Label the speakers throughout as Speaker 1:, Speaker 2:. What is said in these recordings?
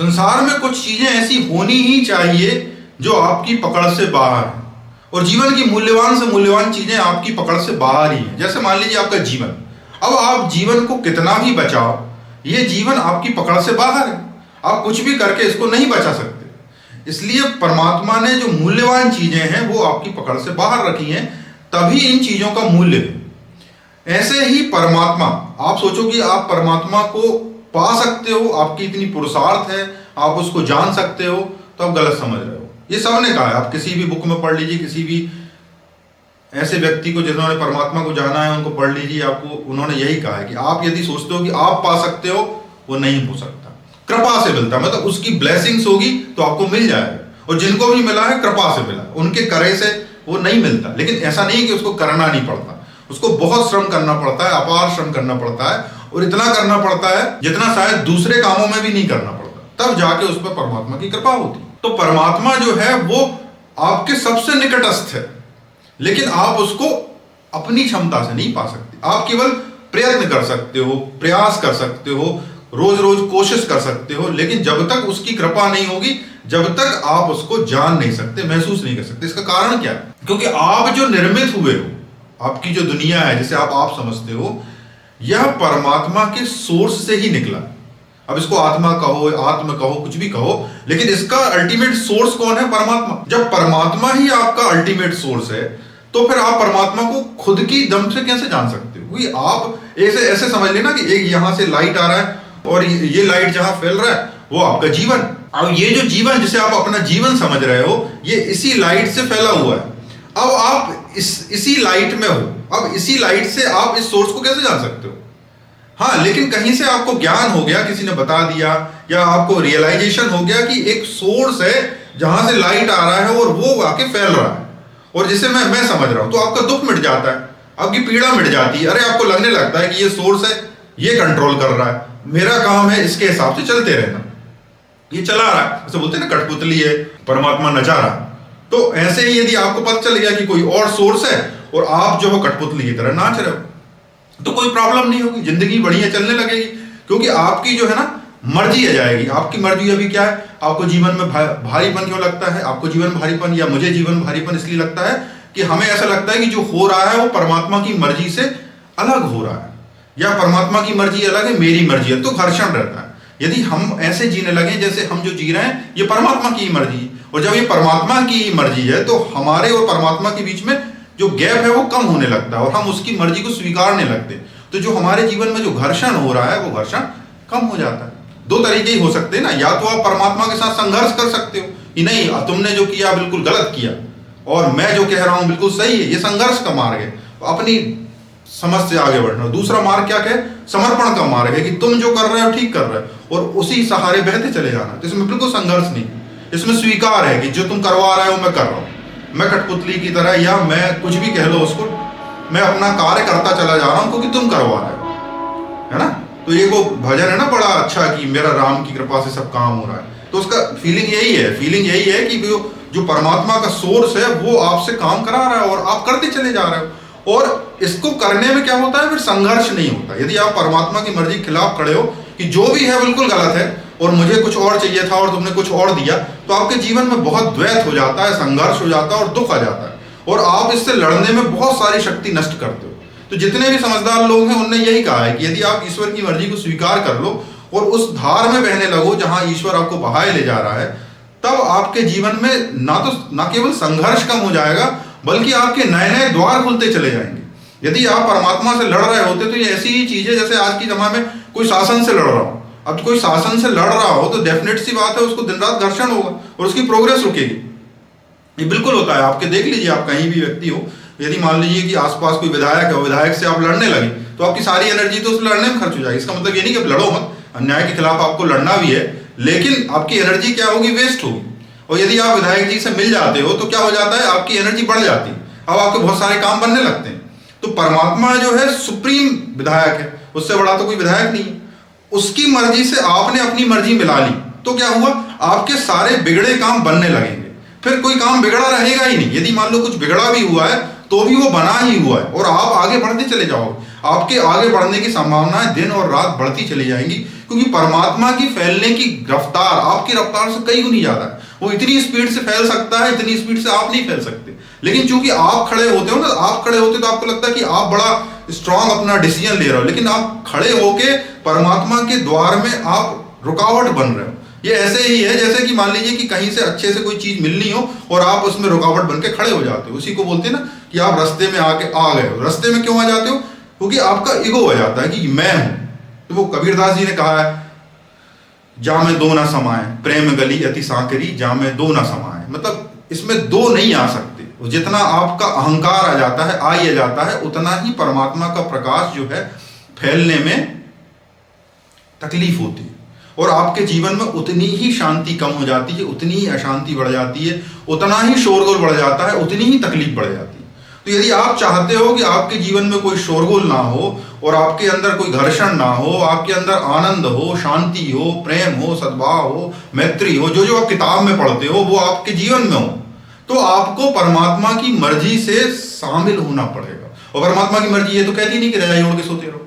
Speaker 1: संसार में कुछ चीजें ऐसी होनी ही चाहिए जो आपकी पकड़ से बाहर है, और जीवन की मूल्यवान से मूल्यवान चीजें आपकी पकड़ से बाहर ही है। जैसे मान लीजिए आपका जीवन, अब आप जीवन को कितना भी बचाओ, ये जीवन आपकी पकड़ से बाहर है, आप कुछ भी करके इसको नहीं बचा सकते। इसलिए परमात्मा ने जो मूल्यवान चीजें हैं वो आपकी पकड़ से बाहर रखी हैं, तभी इन चीजों का मूल्य है। ऐसे ही परमात्मा, आप सोचो कि आप परमात्मा को पा सकते हो, आपकी इतनी पुरुषार्थ है, आप उसको जान सकते हो, तो आप गलत समझ रहे हो। ये सबने कहा है, आप किसी भी बुक में पढ़ लीजिए, किसी भी ऐसे व्यक्ति को जिन्होंने परमात्मा को जाना है उनको पढ़ लीजिए, आपको उन्होंने यही कहा है कि आप यदि सोचते हो कि आप पा सकते हो, वो नहीं हो सकता। कृपा से मिलता, मतलब उसकी ब्लेसिंग्स होगी तो आपको मिल जाएगा, और जिनको भी मिला है कृपा से मिला, उनके करे से वो नहीं मिलता। लेकिन ऐसा नहीं कि उसको करना नहीं पड़ता, उसको बहुत श्रम करना पड़ता है, अपार श्रम करना पड़ता है, और इतना करना पड़ता है जितना शायद दूसरे कामों में भी नहीं करना पड़ता, तब जाके उस पर परमात्मा की कृपा होती। तो परमात्मा जो है वो आपके सबसे निकटस्थ है, लेकिन आप उसको अपनी क्षमता से नहीं पा सकते। आप केवल प्रयत्न कर सकते हो, प्रयास कर सकते हो, रोज रोज कोशिश कर सकते हो, लेकिन जब तक उसकी कृपा नहीं होगी, जब तक आप उसको जान नहीं सकते, महसूस नहीं कर सकते। इसका कारण क्या है? क्योंकि आप जो निर्मित हुए हो, आपकी जो दुनिया है जिसे आप समझते हो, यह परमात्मा के सोर्स से ही निकला। अब इसको आत्मा कहो, आत्म कहो, कुछ भी कहो, लेकिन इसका अल्टीमेट सोर्स कौन है? परमात्मा। जब परमात्मा ही आपका अल्टीमेट सोर्स है, तो फिर आप परमात्मा को खुद की दम से कैसे जान सकते हो? क्योंकि आप ऐसे समझ लेना कि एक यहां से लाइट आ रहा है और ये लाइट जहां फैल रहा है वो आपका जीवन। अब ये जो जीवन जिसे आप अपना जीवन समझ रहे हो, ये इसी लाइट से फैला हुआ है। अब आप इसी लाइट में हो, अब इसी लाइट से आप इस सोर्स को कैसे जान सकते हो? हाँ, लेकिन कहीं से आपको ज्ञान हो गया, किसी ने बता दिया, या आपको रियलाइजेशन हो गया कि एक सोर्स है जहां से लाइट आ रहा है और वो आके फैल रहा है, और जिसे मैं समझ रहा हूं, तो आपका दुख मिट जाता है, आपकी पीड़ा मिट जाती है। अरे आपको लगने लगता है कि ये सोर्स है, ये कंट्रोल कर रहा है, मेरा काम है इसके हिसाब से चलते रहना, ये चला रहा है। ऐसे बोलते हैं ना, कठपुतली है, परमात्मा नचा रहा है। तो ऐसे ही यदि आपको पता चल गया कि कोई और सोर्स है और आप जो हो कठपुतली की तरह नाच रहे हो, तो कोई प्रॉब्लम नहीं होगी, जिंदगी बढ़िया चलने लगेगी, क्योंकि आपकी जो है ना मर्जी आ जाएगी। आपकी मर्जी अभी क्या है? आपको जीवन में भारीपन क्यों लगता है? आपको जीवन भारीपन, या मुझे जीवन भारीपन इसलिए लगता है कि हमें ऐसा लगता है कि जो हो रहा है वो परमात्मा की मर्जी से अलग हो रहा है, या परमात्मा की मर्जी अलग है, मेरी मर्जी है, तो घर्षण रहता है। यदि हम ऐसे जीने लगे जैसे हम जो जी रहे हैं ये परमात्मा की मर्जी, और जब ये परमात्मा की मर्जी है तो हमारे और परमात्मा के बीच में जो गैप है वो कम होने लगता है, और हम उसकी मर्जी को स्वीकारने लगते हैं। तो जो हमारे जीवन में जो घर्षण हो रहा है वो घर्षण कम हो जाता है। दो तरीके ही हो सकते हैं ना, या तो आप परमात्मा के साथ संघर्ष कर सकते हो कि नहीं, तुमने जो किया बिल्कुल गलत किया और मैं जो कह रहा हूं बिल्कुल सही है, ये संघर्ष का मार्ग है, अपनी समझ से आगे बढ़ना। दूसरा मार्ग क्या है? समर्पण का मार्ग है कि तुम जो कर रहे हो ठीक कर रहे हो, और उसी सहारे बहते चले जाना। तो इसमें बिल्कुल संघर्ष नहीं, इसमें स्वीकार है कि जो तुम करवा रहे हो मैं कर रहा हूं, मैं कठपुतली की तरह, या मैं कुछ भी कह लो उसको, मैं अपना कार्य करता चला जा रहा हूं क्योंकि तुम करवा रहे हो, है ना। तो ये वो भजन है ना बड़ा अच्छा कि मेरा राम की कृपा से सब काम हो रहा है, तो उसका फीलिंग यही है कि जो परमात्मा का सोर्स है वो आपसे काम करा रहा है और आप करते चले जा रहे हो, और इसको करने में क्या होता है? फिर संघर्ष नहीं होता। यदि आप परमात्मा की मर्जी के खिलाफ खड़े हो कि जो भी है बिल्कुल गलत है और मुझे कुछ और चाहिए था और तुमने कुछ और दिया, तो आपके जीवन में बहुत द्वैत हो जाता है, संघर्ष हो जाता है और दुख आ जाता है, और आप इससे लड़ने में बहुत सारी शक्ति नष्ट करते हो। तो जितने भी समझदार लोग हैं उन्होंने यही कहा है कि यदि आप ईश्वर की मर्जी को स्वीकार कर लो और उस धार में बहने लगो जहां ईश्वर आपको बहाए ले जा रहा है, तब आपके जीवन में ना केवल संघर्ष कम हो जाएगा, बल्कि आपके नए नए द्वार खुलते चले जाएंगे। यदि आप परमात्मा से लड़ रहे होते तो ये ऐसी ही चीज है जैसे आज की जमाने में कोई शासन से लड़ रहा हो। अब कोई शासन से लड़ रहा हो तो डेफिनेट सी बात है उसको दिन रात घर्षण होगा और उसकी प्रोग्रेस रुकेगी। ये बिल्कुल होता है, आपके देख लीजिए, आप कहीं भी व्यक्ति हो, यदि मान लीजिए कि आसपास कोई विधायक है, विधायक से आप लड़ने लगे तो आपकी सारी एनर्जी तो उस लड़ने में खर्च हो जाएगी। इसका मतलब ये नहीं कि लड़ो मत, अन्याय के खिलाफ आपको लड़ना भी है, लेकिन आपकी एनर्जी क्या होगी? वेस्ट होगी। और यदि आप विधायक जी से मिल जाते हो तो क्या हो जाता है? आपकी एनर्जी बढ़ जाती है, अब आपके बहुत सारे काम बनने लगते हैं। तो परमात्मा जो है सुप्रीम विधायक है, उससे बड़ा तो कोई विधायक नहीं है। उसकी मर्जी से आपने अपनी मर्जी मिला ली तो क्या हुआ? आपके सारे बिगड़े काम बनने लगेंगे, फिर कोई काम बिगड़ा रहेगा ही नहीं। यदि मान लो कुछ बिगड़ा भी हुआ है तो भी वो बना ही हुआ है और आप आगे बढ़ते चले जाओगे। आपके आगे बढ़ने की संभावनाएं दिन और रात बढ़ती चली जाएंगी, क्योंकि परमात्मा की फैलने की रफ्तार आपकी रफ्तार से कई गुनी ज्यादा है। वो इतनी स्पीड से फैल सकता है, इतनी स्पीड से आप नहीं फैल सकते। लेकिन चूंकि आप खड़े होते हो ना, आप खड़े होते तो आपको लगता है कि आप बड़ा स्ट्रांग अपना डिसीजन ले रहे हो, लेकिन आप खड़े होके परमात्मा के द्वार में आप रुकावट बन रहे हो। ये ऐसे ही है जैसे कि मान लीजिए कि कहीं से अच्छे से कोई चीज मिलनी हो और आप उसमें रुकावट बन के खड़े हो जाते हो। उसी को बोलते हैं ना कि आप रास्ते में आ गए हो। रास्ते में क्यों आ जाते हो? क्योंकि आपका ईगो हो जाता है कि मैं हूं। तो वो कबीरदास जी ने कहा है, जा में दो ना समाए, प्रेम गली अति सांकरी, जा में दो ना समाए। मतलब इसमें दो नहीं आ सकते। जितना आपका अहंकार आ जाता है, आ जाता है, उतना ही परमात्मा का प्रकाश जो है फैलने में तकलीफ होती है, और आपके जीवन में उतनी ही शांति कम हो जाती है, उतनी ही अशांति बढ़ जाती है, उतना ही शोरगुल बढ़ जाता है, उतनी ही तकलीफ बढ़ जाती है। तो यदि आप चाहते हो कि आपके जीवन में कोई शोरगुल ना हो और आपके अंदर कोई घर्षण ना हो, आपके अंदर आनंद हो, शांति हो, प्रेम हो, सद्भाव हो, मैत्री हो, जो जो आप किताब में पढ़ते हो वो आपके जीवन में हो, तो आपको परमात्मा की मर्जी से शामिल होना पड़ेगा। और परमात्मा की मर्जी ये तो कहती नहीं कि रजाई ओढ़ के सोते रहो।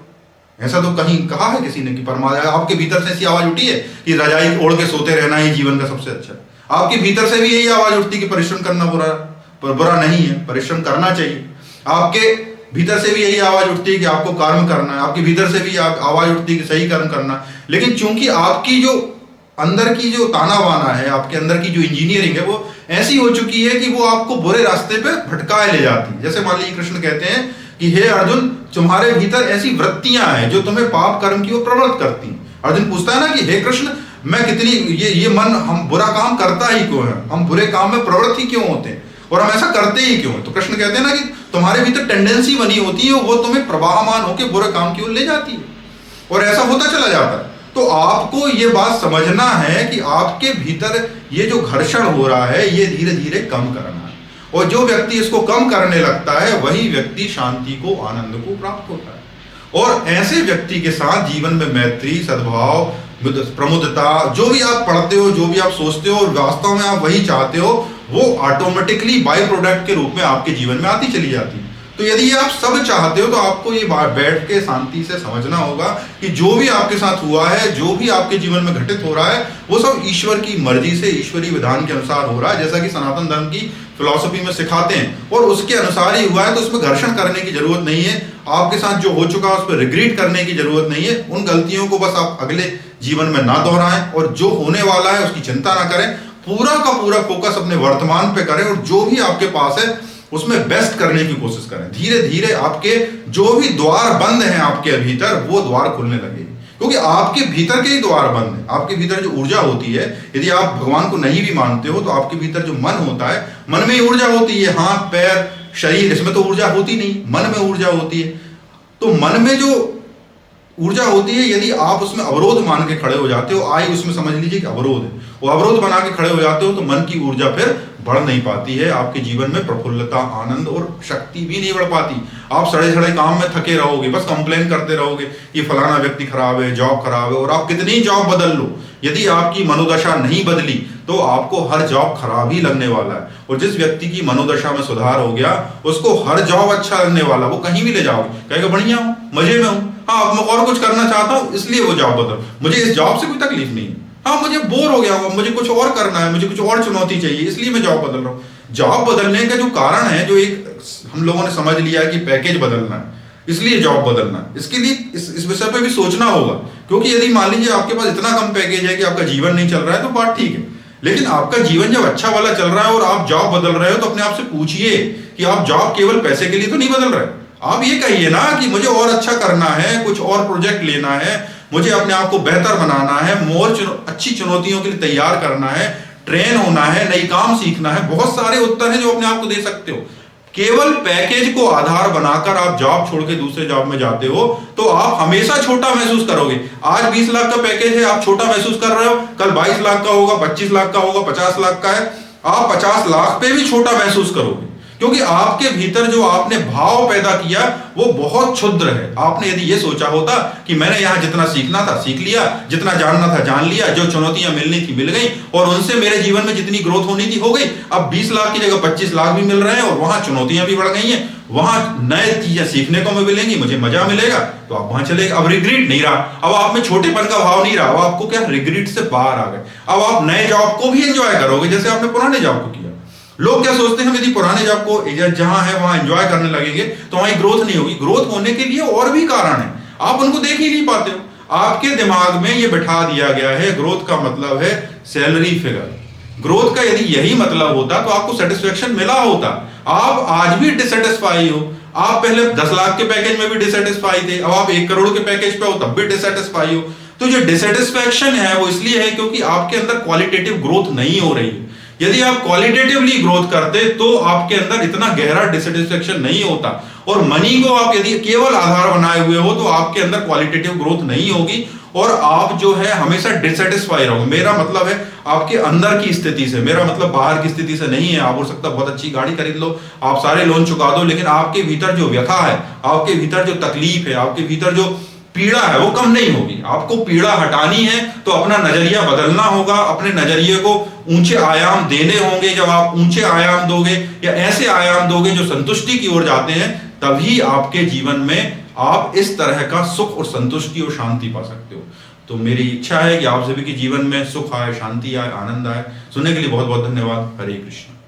Speaker 1: ऐसा तो कहीं कहा है किसी ने कि परमात्मा, आपके भीतर से ऐसी आवाज उठी है कि रजाई ओढ़ के सोते रहना ही जीवन का सबसे अच्छा है। आपके भीतर से भी यही आवाज उठती कि परिश्रम करना बुरा नहीं है, परिश्रम करना चाहिए। आपके भीतर से भी यही आवाज उठती है कि आपको कर्म करना है। आपके भीतर से भी आवाज उठती है कि सही कर्म करना। लेकिन चूंकि आपकी जो अंदर की जो ताना बाना है, आपके अंदर की जो इंजीनियरिंग है, वो ऐसी हो चुकी है कि वो आपको बुरे रास्ते पे भटकाए ले जाती है। जैसे मान लीजिए कृष्ण कहते हैं कि हे अर्जुन, तुम्हारे भीतर ऐसी वृत्तियां हैं जो तुम्हें पाप कर्म की ओर प्रवृत्त करती हैं। अर्जुन पूछता है ना कि हे कृष्ण, मैं कितनी ये मन हम बुरा काम करता ही क्यों है, हम बुरे काम में प्रवृत्त ही क्यों होते हैं, और हम ऐसा करते ही क्यों है? तो कृष्ण कहते हैं ना कि तुम्हारे भीतर टेंडेंसी बनी होती है, वो तुम्हें प्रवाहमान होकर बुरे काम की ओर ले जाती है, और ऐसा होता चला जाता है। तो आपको ये बात समझना है कि आपके भीतर ये जो घर्षण हो रहा है, ये धीरे धीरे कम करना है, और जो व्यक्ति इसको कम करने लगता है वही व्यक्ति शांति को, आनंद को प्राप्त होता है। और ऐसे व्यक्ति के साथ जीवन में मैत्री, सद्भाव, प्रमुदता, जो भी आप पढ़ते हो, जो भी आप सोचते हो और वास्तव में आप वही चाहते हो, वो ऑटोमेटिकली बाय प्रोडक्ट के रूप में आपके जीवन में आती चली जाती है। तो यदि ये आप सब चाहते हो तो आपको ये बैठ के शांति से समझना होगा कि जो भी आपके साथ हुआ है, जो भी आपके जीवन में घटित हो रहा है, वो सब ईश्वर की मर्जी से, ईश्वरीय विधान के अनुसार हो रहा है, जैसा कि सनातन धर्म की फिलॉसफी में सिखाते हैं, और उसके अनुसार ही हुआ है। तो उसमें घर्षण करने की जरूरत नहीं है। आपके साथ जो हो चुका है उस पर रिग्रेट करने की जरूरत नहीं है। उन गलतियों को बस आप अगले जीवन में ना दोहराएं, और जो होने वाला है उसकी चिंता ना करें। पूरा का पूरा फोकस अपने वर्तमान पे करें, और जो भी आपके पास है उसमें बेस्ट करने की कोशिश करें। धीरे धीरे आपके जो भी द्वार बंद हैं आपके भीतर, वो द्वार खुलने लगेगी, क्योंकि आपके भीतर के ही द्वार बंद है। आपके भीतर जो ऊर्जा होती है, यदि आप भगवान को नहीं भी मानते हो, तो आपके भीतर जो मन होता है, मन में ही ऊर्जा होती है। हाथ, पैर, शरीर, इसमें तो ऊर्जा होती नहीं, मन में ऊर्जा होती है। तो मन में जो ऊर्जा होती है, यदि आप उसमें अवरोध मान के खड़े हो जाते हो, आई उसमें समझ लीजिए कि अवरोध है, वो अवरोध बना के खड़े हो जाते हो, तो मन की ऊर्जा फिर बढ़ नहीं पाती है। आपके जीवन में प्रफुल्लता, आनंद और शक्ति भी नहीं बढ़ पाती। आप सड़े सड़े काम में थके रहोगे, बस कंप्लेन करते रहोगे कि फलाना व्यक्ति खराब है, जॉब खराब है, और आप कितनी जॉब बदल लो, यदि आपकी मनोदशा नहीं बदली तो आपको हर जॉब खराब ही लगने वाला है। और जिस व्यक्ति की मनोदशा में सुधार हो गया, उसको हर जॉब अच्छा लगने वाला, वो कहीं भी ले जाओगे, कहेगा बढ़िया हूँ, मजे में हूँ, हाँ अब मैं और कुछ करना चाहता हूँ, इसलिए वो जॉब बदल, मुझे इस जॉब से कोई तकलीफ नहीं है, हाँ मुझे बोर हो गया हूँ, मुझे कुछ और करना है, मुझे कुछ और चुनौती चाहिए, इसलिए मैं जॉब बदल रहा हूँ। जॉब बदलने का जो कारण है, जो एक हम लोगों ने समझ लिया है कि पैकेज बदलना है, इसलिए जॉब बदलना है, इसके लिए इस विषय पे भी सोचना होगा। क्योंकि यदि मान लीजिए आपके पास इतना कम पैकेज है कि आपका जीवन नहीं चल रहा है, तो बात ठीक है, लेकिन आपका जीवन जब अच्छा वाला चल रहा है और आप जॉब बदल रहे हो, तो अपने आप से पूछिए कि आप जॉब केवल पैसे के लिए तो नहीं बदल रहे। आप ये कहिए ना कि मुझे और अच्छा करना है, कुछ और प्रोजेक्ट लेना है, मुझे अपने आप को बेहतर बनाना है, अच्छी चुनौतियों के लिए तैयार करना है, ट्रेन होना है, नई काम सीखना है। बहुत सारे उत्तर हैं जो अपने आप को दे सकते हो। केवल पैकेज को आधार बनाकर आप जॉब छोड़ के दूसरे जॉब में जाते हो, तो आप हमेशा छोटा महसूस करोगे। आज 20 लाख का पैकेज है, आप छोटा महसूस कर रहे हो, कल 22 लाख का होगा, 25 लाख का होगा, 50 लाख का है, आप 50 लाख पे भी छोटा महसूस करोगे, क्योंकि आपके भीतर जो आपने भाव पैदा किया वो बहुत क्षुद्र है। आपने यदि ये सोचा होता कि मैंने यहाँ जितना सीखना था सीख लिया, जितना जानना था जान लिया, जो चुनौतियां मिलनी थी मिल गई, और उनसे मेरे जीवन में जितनी ग्रोथ होनी थी हो गई, अब 20 लाख की जगह 25 लाख भी मिल रहे हैं और वहां चुनौतियां भी बढ़ गई हैं, वहां नए चीजें सीखने को मिलेंगी, मुझे मजा मिलेगा, तो आप वहां चले गए। अब रिग्रेट नहीं रहा, अब आप में छोटेपन का भाव नहीं रहा, अब आपको क्या रिग्रेट से बाहर आ गए। अब आप नए जॉब को भी एंजॉय करोगे जैसे आपने पुराने जॉब को किया। लोग क्या सोचते हैं, हम यदि पुराने जॉब को जहां है वहां एंजॉय करने लगेंगे तो वहां ग्रोथ नहीं होगी। ग्रोथ होने के लिए और भी कारण है, आप उनको देख ही नहीं पाते हो। आपके दिमाग में ये बैठा दिया गया है ग्रोथ का मतलब है सैलरी फिगर। ग्रोथ का यदि यही मतलब होता तो आपको सेटिस्फेक्शन मिला होता। आप आज भी डिससेटिस्फाई हो। आप पहले 10 लाख के पैकेज में भी डिससेटिस्फाई थे, अब आप 1 करोड़ के पैकेज पे हो तब भी डिससेटिस्फाई हो। तो जो डिससेटिस्फैक्शन है वो इसलिए है क्योंकि आपके अंदर क्वालिटेटिव ग्रोथ नहीं हो रही है। यदि आप क्वालिटेटिवली ग्रोथ करते तो आपके अंदर इतना गहरा डिससेटिस्फैक्शन नहीं होता। और मनी को आप यदि केवल आधार बनाए हुए हो तो आपके अंदर क्वालिटेटिव ग्रोथ नहीं होगी और आप जो है हमेशा डिससेटिस्फाई रहोगे। मेरा मतलब है आपके अंदर की स्थिति से, मेरा मतलब बाहर की स्थिति से नहीं है। आप हो सकता है बहुत अच्छी गाड़ी खरीद लो, आप सारे लोन चुका दो, लेकिन आपके भीतर जो व्यथा है, आपके भीतर जो तकलीफ है, आपके भीतर जो पीड़ा है वो कम नहीं होगी। आपको पीड़ा हटानी है तो अपना नजरिया बदलना होगा, अपने नजरिए को ऊंचे आयाम देने होंगे। जब आप ऊंचे आयाम दोगे या ऐसे आयाम दोगे जो संतुष्टि की ओर जाते हैं, तभी आपके जीवन में आप इस तरह का सुख और संतुष्टि और शांति पा सकते हो। तो मेरी इच्छा है कि आप सभी के जीवन में सुख आए, शांति आए, आनंद आए। सुनने के लिए बहुत बहुत धन्यवाद। हरे कृष्ण।